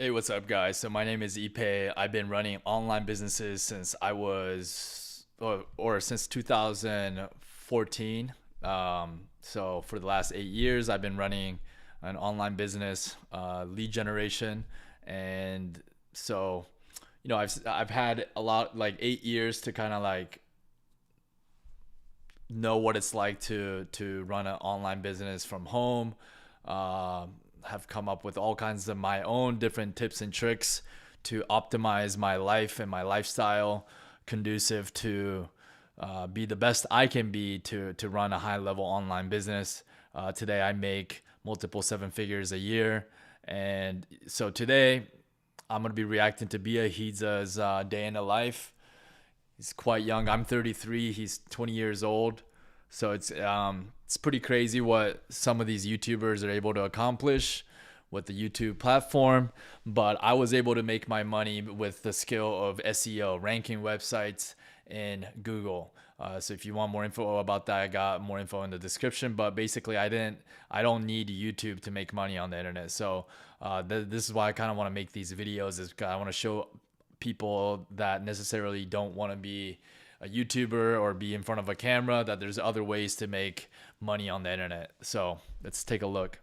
Hey, what's up, guys? So my name is Ipe. I've been running online businesses since I was, or since 2014. So for the last 8 years, I've been running an online business, lead generation, and so I've had a lot, like 8 years to kind of like know what it's like to run an online business from home. Have come up with all kinds of my own different tips and tricks to optimize my life and my lifestyle conducive to be the best I can be to run a high level online business. Today I make multiple seven figures a year. And so today I'm going to be reacting to Biaheza's day in the life. He's quite young. I'm 33. He's 20 years old. So it's pretty crazy what some of these YouTubers are able to accomplish with the YouTube platform. But I was able to make my money with the skill of SEO, ranking websites in Google. So if you want more info about that, I got more info in the description. But basically, I don't need YouTube to make money on the internet. So this is why I kind of want to make these videos. Is I want to show people that necessarily don't want to be a YouTuber or be in front of a camera, that there's other ways to make money on the internet. So let's take a look.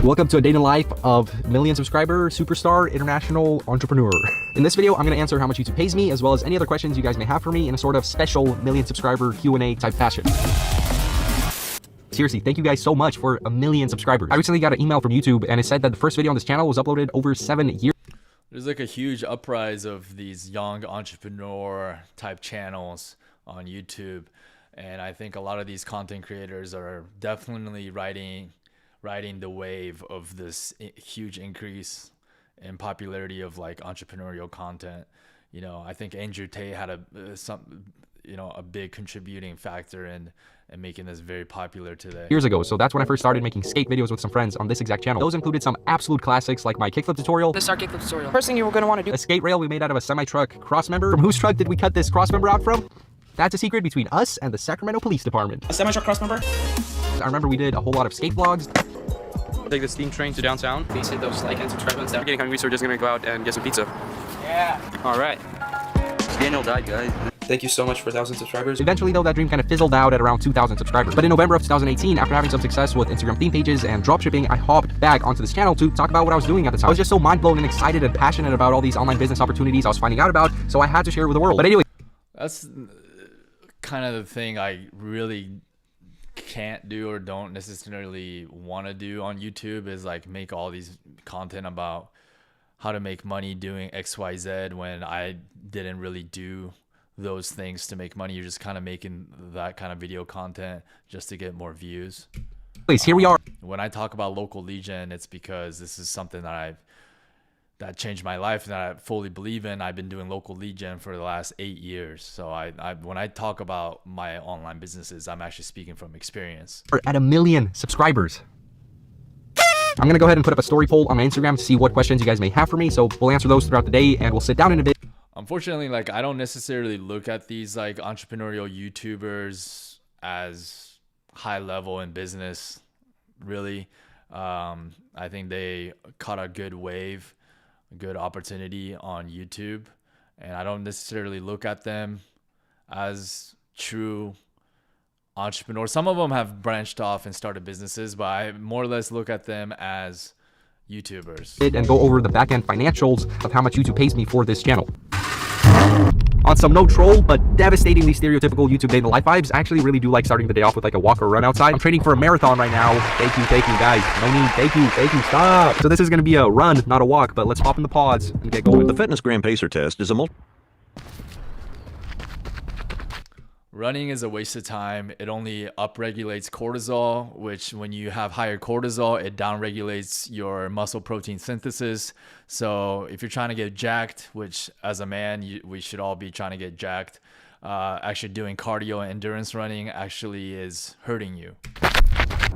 Welcome to a day in the life of million subscriber, superstar, international entrepreneur. In this video, I'm going to answer how much YouTube pays me, as well as any other questions you guys may have for me in a sort of special million subscriber Q&A type fashion. Seriously, thank you guys so much for 1 million subscribers. I recently got an email from YouTube and it said that the first video on this channel was uploaded over 7 years. There's like a huge uprise of these young entrepreneur type channels on YouTube. And I think a lot of these content creators are definitely riding the wave of this huge increase in popularity of like entrepreneurial content. You know, I think Andrew Tate had a big contributing factor in making this very popular today. Years ago, so that's when I first started making skate videos with some friends on this exact channel. Those included some absolute classics like my kickflip tutorial. This is our kickflip tutorial. First thing you're going to want to do. A skate rail we made out of a semi-truck cross member. From whose truck did we cut this cross member out from? That's a secret between us and the Sacramento Police Department. A semi-truck cross member. I remember we did a whole lot of skate vlogs. Take the steam train to downtown. Please hit those like and subscribe buttons down. We're getting hungry, so we're just gonna go out and get some pizza. Yeah. All right. Daniel died, guys. Thank you so much for 1,000 subscribers. Eventually, though, that dream kind of fizzled out at around 2,000 subscribers. But in November of 2018, after having some success with Instagram theme pages and dropshipping, I hopped back onto this channel to talk about what I was doing at the time. I was just so mind blown and excited and passionate about all these online business opportunities I was finding out about, so I had to share it with the world. But anyway, That's kind of the thing I really can't do or don't necessarily want to do on YouTube, is like make all these content about how to make money doing XYZ when I didn't really do those things to make money. You're just kind of making that kind of video content just to get more views. please, here we are. When I talk about local lead gen, it's because this is something that changed my life and that I fully believe in. I've been doing local lead gen for the last 8 years. So when I talk about my online businesses, I'm actually speaking from experience. At 1 million subscribers. I'm going to go ahead and put up a story poll on my Instagram to see what questions you guys may have for me. So we'll answer those throughout the day and we'll sit down in a bit. Unfortunately, like I don't necessarily look at these like entrepreneurial YouTubers as high level in business, really. I think they caught a good wave, a good opportunity on YouTube, and I don't necessarily look at them as true entrepreneurs. Some of them have branched off and started businesses, but I more or less look at them as YouTubers. And go over the back-end financials of how much YouTube pays me for this channel. On some no troll, but devastatingly stereotypical YouTube day in the life vibes, I actually really do like starting the day off with like a walk or run outside. I'm training for a marathon right now. Thank you, guys. No need, thank you, stop. So this is gonna be a run, not a walk, but let's hop in the pods and get going. The Fitness Gram Pacer test is a Running is a waste of time. It only upregulates cortisol, which when you have higher cortisol, it downregulates your muscle protein synthesis. So if you're trying to get jacked, which as a man, we should all be trying to get jacked, actually doing cardio and endurance running actually is hurting you.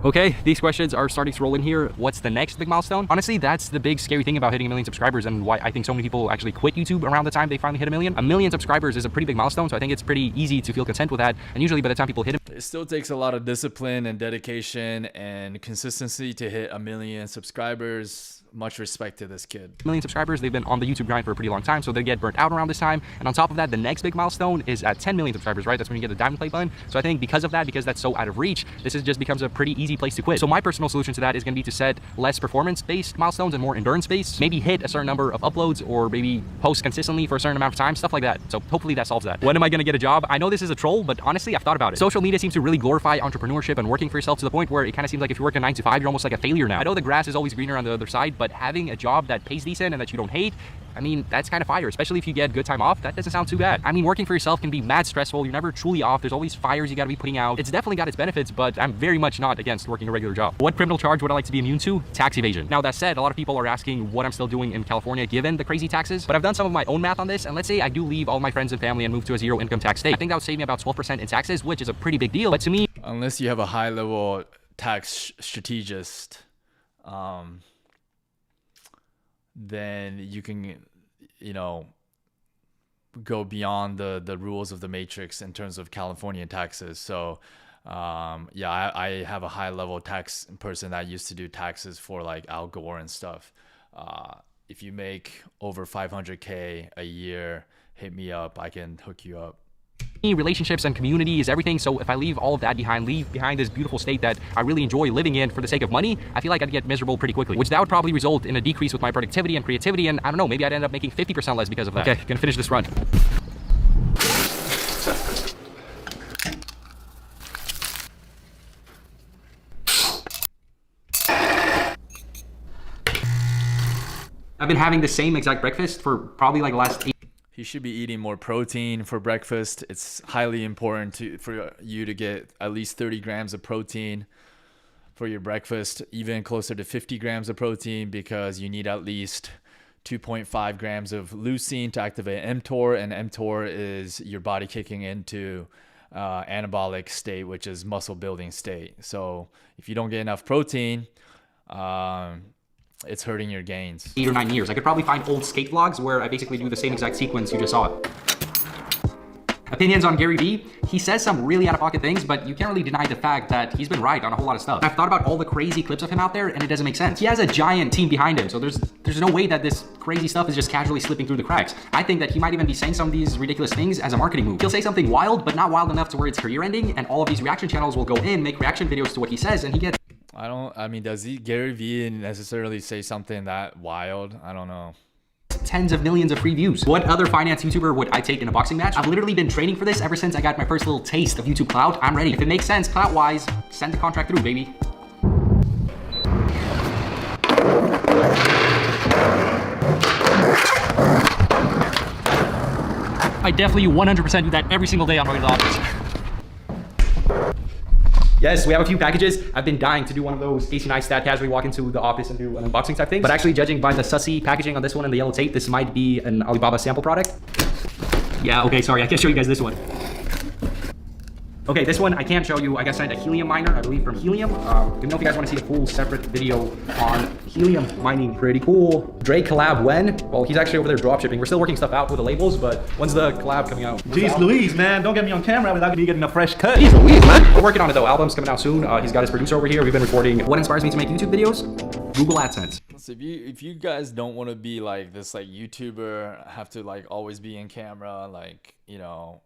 Okay, these questions are starting to roll in here. What's the next big milestone? Honestly, that's the big scary thing about hitting 1 million subscribers and why I think so many people actually quit YouTube around the time they finally hit 1 million. 1 million subscribers is a pretty big milestone, so I think it's pretty easy to feel content with that. And usually by the time people hit it still takes a lot of discipline and dedication and consistency to hit 1 million subscribers. Much respect to this kid. 1 million subscribers, they've been on the YouTube grind for a pretty long time, so they get burnt out around this time. And on top of that, the next big milestone is at 10 million subscribers, right? That's when you get the diamond play button. So I think because of that, because that's so out of reach, this is just becomes a pretty easy place to quit. So my personal solution to that is going to be to set less performance-based milestones and more endurance-based. Maybe hit a certain number of uploads or maybe post consistently for a certain amount of time, stuff like that. So hopefully that solves that. When am I going to get a job? I know this is a troll, but honestly, I've thought about it. Social media seems to really glorify entrepreneurship and working for yourself to the point where it kind of seems like if you work a 9 to 5, you're almost like a failure now. I know the grass is always greener on the other side, but having a job that pays decent and that you don't hate, I mean, that's kind of fire, especially if you get good time off. That doesn't sound too bad. I mean, working for yourself can be mad stressful. You're never truly off. There's always fires you got to be putting out. It's definitely got its benefits, but I'm very much not against working a regular job. What criminal charge would I like to be immune to? Tax evasion. Now, that said, a lot of people are asking what I'm still doing in California given the crazy taxes, but I've done some of my own math on this, and let's say I do leave all my friends and family and move to a zero income tax state. I think that would save me about 12% in taxes, which is a pretty big deal. But to me, unless you have a high level tax strategist, then you can, you know, go beyond the rules of the matrix in terms of California taxes. So yeah, I have a high level tax person that used to do taxes for like Al Gore and stuff. If you make over 500K a year, hit me up. I can hook you up. Relationships and community is everything. So if I leave all of that behind, leave behind this beautiful state that I really enjoy living in for the sake of money, I feel like I'd get miserable pretty quickly, which that would probably result in a decrease with my productivity and creativity. And I don't know, maybe I'd end up making 50% less because of that. Okay, gonna finish this run. I've been having the same exact breakfast for probably like the last 8. You should be eating more protein for breakfast. It's highly important for you to get at least 30 grams of protein for your breakfast, even closer to 50 grams of protein, because you need at least 2.5 grams of leucine to activate mTOR, and mTOR is your body kicking into anabolic state, which is muscle building state. So if you don't get enough protein, it's hurting your gains. 8 or 9 years. I could probably find old skate vlogs where I basically do the same exact sequence you just saw. Opinions on Gary Vee. He says some really out-of-pocket things, but you can't really deny the fact that he's been right on a whole lot of stuff. I've thought about all the crazy clips of him out there, and it doesn't make sense. He has a giant team behind him, so there's no way that this crazy stuff is just casually slipping through the cracks. I think that he might even be saying some of these ridiculous things as a marketing move. He'll say something wild, but not wild enough to where it's career-ending, and all of these reaction channels will go in, make reaction videos to what he says, and he gets... I mean, does Gary Vee necessarily say something that wild? I don't know. Tens of millions of free views. What other finance YouTuber would I take in a boxing match? I've literally been training for this ever since I got my first little taste of YouTube clout. I'm ready. If it makes sense, clout-wise, send the contract through, baby. I definitely 100% do that every single day on my way to the office. Yes, we have a few packages. I've been dying to do one of those Casey Neistat casually walk into the office and do an unboxing type thing. But actually, judging by the sussy packaging on this one and the yellow tape, this might be an Alibaba sample product. Yeah, okay, sorry, I can't show you guys this one. Okay, this one I can't show you. I got signed a helium miner, I believe from Helium. Let me know if you guys want to see a full separate video on helium mining. Pretty cool. Drake collab when? Well, he's actually over there dropshipping. We're still working stuff out with the labels, but when's the collab coming out? Jeez Louise, man, don't get me on camera without me getting a fresh cut. Jeez Louise, man. We're working on it though. Album's coming out soon. He's got his producer over here. We've been recording. What inspires me to make YouTube videos? Google AdSense. So if you guys don't want to be like this like YouTuber, have to like always be in camera, like, you know,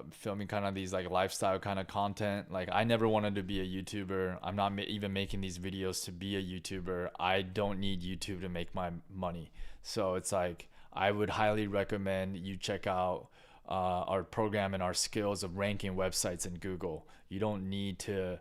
filming kind of these like lifestyle kind of content. Like, I never wanted to be a YouTuber. I'm not even making these videos to be a YouTuber. I don't need YouTube to make my money. So it's like, I would highly recommend you check out our program and our skills of ranking websites in Google. You don't need to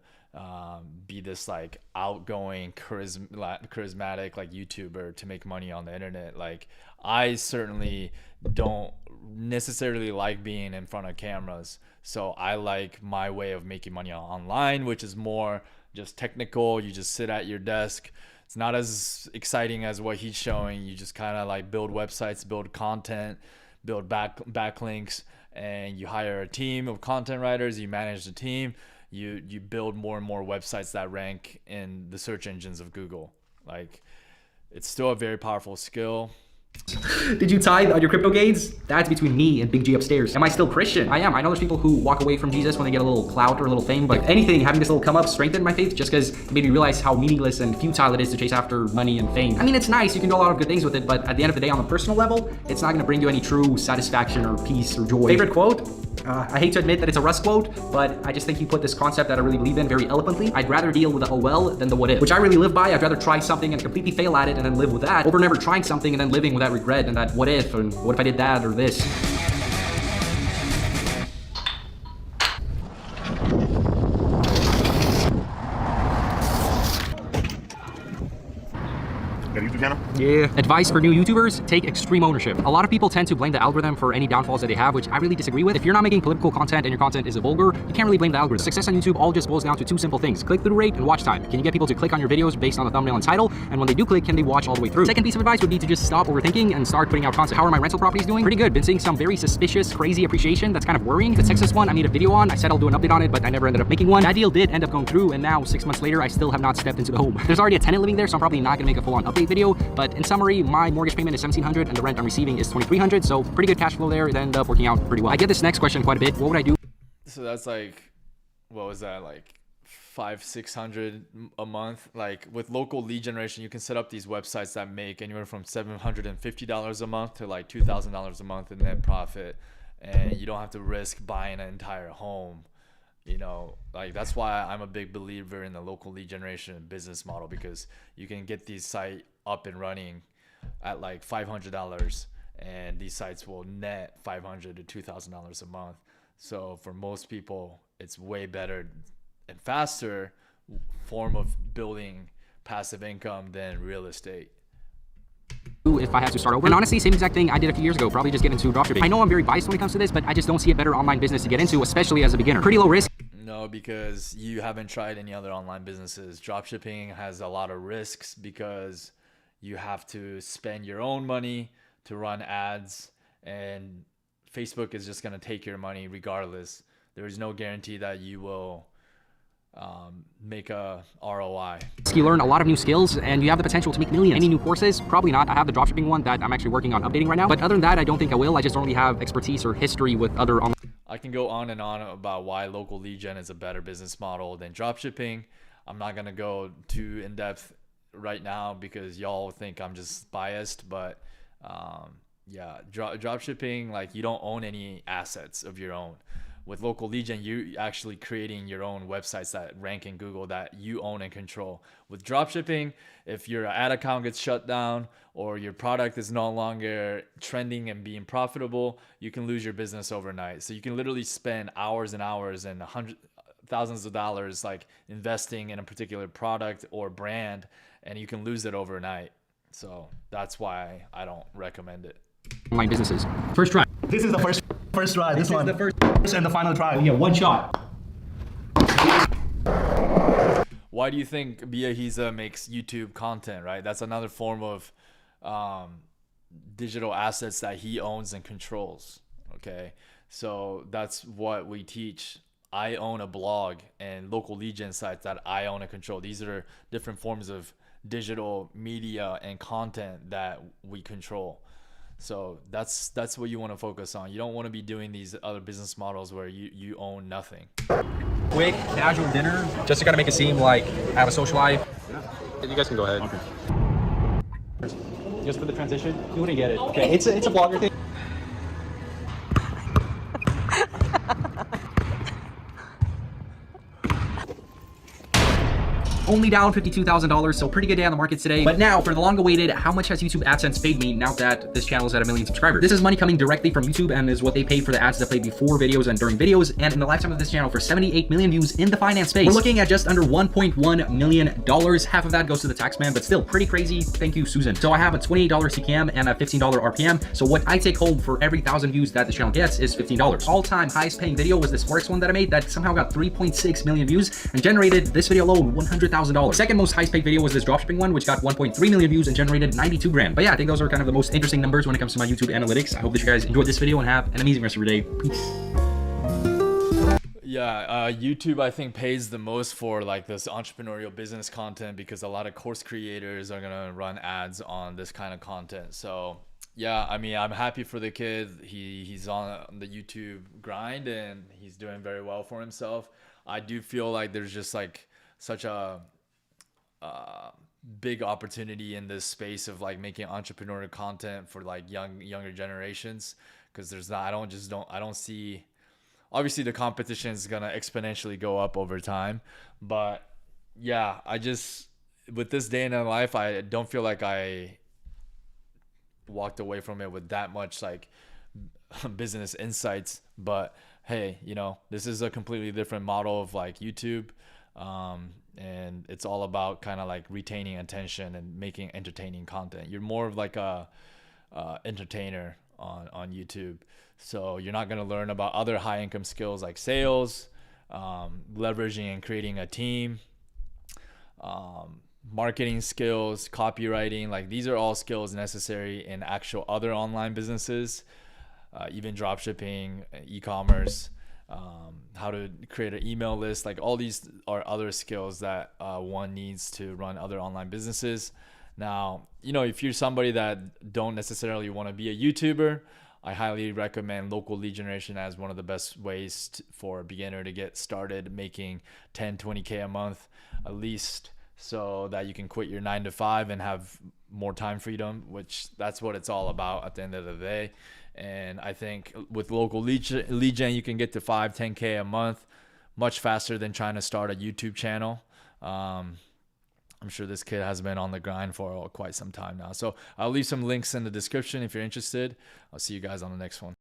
be this like outgoing charismatic like YouTuber to make money on the internet. Like, I certainly don't necessarily like being in front of cameras, so I like my way of making money online, which is more just technical. You just sit at your desk. It's not as exciting as what he's showing. You just kind of like build websites, build content, build backlinks, and you hire a team of content writers. You manage the team. you build more and more websites that rank in the search engines of Google. Like, it's still a very powerful skill. Did you tithe on your crypto gains? That's between me and Big G upstairs. Am I still Christian? I am. I know there's people who walk away from Jesus when they get a little clout or a little fame, but if anything, having this little come up strengthened my faith just because it made me realize how meaningless and futile it is to chase after money and fame. I mean, it's nice. You can do a lot of good things with it, but at the end of the day, on the personal level, it's not going to bring you any true satisfaction or peace or joy. Favorite quote? I hate to admit that it's a Russ quote, but I just think he put this concept that I really believe in very eloquently. I'd rather deal with the oh well than the what if, which I really live by. I'd rather try something and completely fail at it and then live with that over never trying something and then living with that regret and that what if, and what if I did that or this. Got a YouTube channel? Yeah. Advice for new YouTubers, take extreme ownership. A lot of people tend to blame the algorithm for any downfalls that they have, which I really disagree with. If you're not making political content and your content is vulgar, you can't really blame the algorithm. Success on YouTube all just boils down to two simple things: click-through rate and watch time. Can you get people to click on your videos based on the thumbnail and title? And when they do click, can they watch all the way through? Second piece of advice would be to just stop overthinking and start putting out content. How are my rental properties doing? Pretty good. Been seeing some very suspicious, crazy appreciation that's kind of worrying. The Texas one, I made a video on. I said I'll do an update on it, but I never ended up making one. That deal did end up going through, and now 6 months later, I still have not stepped into the home. There's already a tenant living there, so I'm probably not gonna make a full-on update video, but in summary, my mortgage payment is $1,700 and the rent I'm receiving is $2,300, so pretty good cash flow there. It ended up working out pretty well. I get this next question quite a bit. What would I do? So that's like, what was that, like 500-600 a month? Like, with local lead generation, you can set up these websites that make anywhere from $750 a month to like $2,000 a month in net profit, and you don't have to risk buying an entire home. You know, like, that's why I'm a big believer in the local lead generation business model, because you can get these sites up and running at like $500, and these sites will net $500 to $2,000 a month. So for most people, it's way better and faster form of building passive income than real estate. If I had to start over. And honestly, same exact thing I did a few years ago, probably just get into dropshipping. I know I'm very biased when it comes to this, but I just don't see a better online business to get into, especially as a beginner. Pretty low risk. No, because you haven't tried any other online businesses. Dropshipping has a lot of risks because you have to spend your own money to run ads, and Facebook is just going to take your money regardless. There is no guarantee that you will make a ROI. You learn a lot of new skills and you have the potential to make millions. Any new courses? Probably not. I have the dropshipping one that I'm actually working on updating right now, but other than that, I don't think I will. I just don't really have expertise or history with other online. I can go on and on about why local lead gen is a better business model than dropshipping. I'm not going to go too in depth right now because y'all think I'm just biased, but yeah, dropshipping, like, you don't own any assets of your own. With local lead gen, you actually creating your own websites that rank in Google that you own and control. With dropshipping, if your ad account gets shut down or your product is no longer trending and being profitable, you can lose your business overnight. So you can literally spend hours and hours and thousands of dollars like investing in a particular product or brand, and you can lose it overnight. So that's why I don't recommend it. Online businesses. First try. This is the first try. This one. Is the first and the final try. Yeah, one shot. Why do you think Biaheza makes YouTube content, right? That's another form of digital assets that he owns and controls. Okay, so that's what we teach. I own a blog and local lead gen sites that I own and control. These are different forms of digital media and content that we control. So that's what you want to focus on. You don't want to be doing these other business models where you own nothing. Quick, casual dinner, just to kind of make it seem like I have a social life. You guys can go ahead. Okay. Just for the transition, you wouldn't get it. Okay, it's a blogger thing. Only down $52,000, so pretty good day on the market today. But now for the long awaited, how much has YouTube AdSense paid me now that this channel is at 1 million subscribers? This is money coming directly from YouTube and is what they pay for the ads that play before videos and during videos. And in the lifetime of this channel, for 78 million views in the finance space, we're looking at just under $1.1 million. Half of that goes to the tax man, but still pretty crazy. Thank you, Susan. So I have a $28 CPM and a $15 RPM. So what I take home for every 1,000 views that the channel gets is $15. All-time highest paying video was this Forex one that I made that somehow got 3.6 million views and generated this video alone $100,000. Second most highest paid video was this dropshipping one, which got 1.3 million views and generated 92 grand. But yeah, I think those are kind of the most interesting numbers when it comes to my YouTube analytics. I hope that you guys enjoyed this video and have an amazing rest of your day. Peace. YouTube I think pays the most for like this entrepreneurial business content because a lot of course creators are gonna run ads on this kind of content. So yeah, I mean, I'm happy for the kid. He's on the YouTube grind and he's doing very well for himself. I do feel like there's just like such a big opportunity in this space of like making entrepreneurial content for like younger generations, because there's not I don't see, obviously the competition is gonna exponentially go up over time, but yeah, I just, with this day in my life, I don't feel like I walked away from it with that much like business insights. But hey, you know, this is a completely different model of like YouTube, and it's all about kind of like retaining attention and making entertaining content. You're more of like a entertainer on YouTube, so you're not going to learn about other high income skills like sales, leveraging and creating a team, marketing skills, copywriting. Like these are all skills necessary in actual other online businesses, even drop shipping, e-commerce, how to create an email list. Like all these are other skills that one needs to run other online businesses. Now, you know, if you're somebody that don't necessarily want to be a YouTuber, I highly recommend local lead generation as one of the best ways for a beginner to get started making 10, 20K a month at least, so that you can quit your 9 to 5 and have more time freedom, which that's what it's all about at the end of the day. And I think with local lead gen, you can get to 5, 10K a month much faster than trying to start a YouTube channel. I'm sure this kid has been on the grind for quite some time now. So I'll leave some links in the description if you're interested. I'll see you guys on the next one.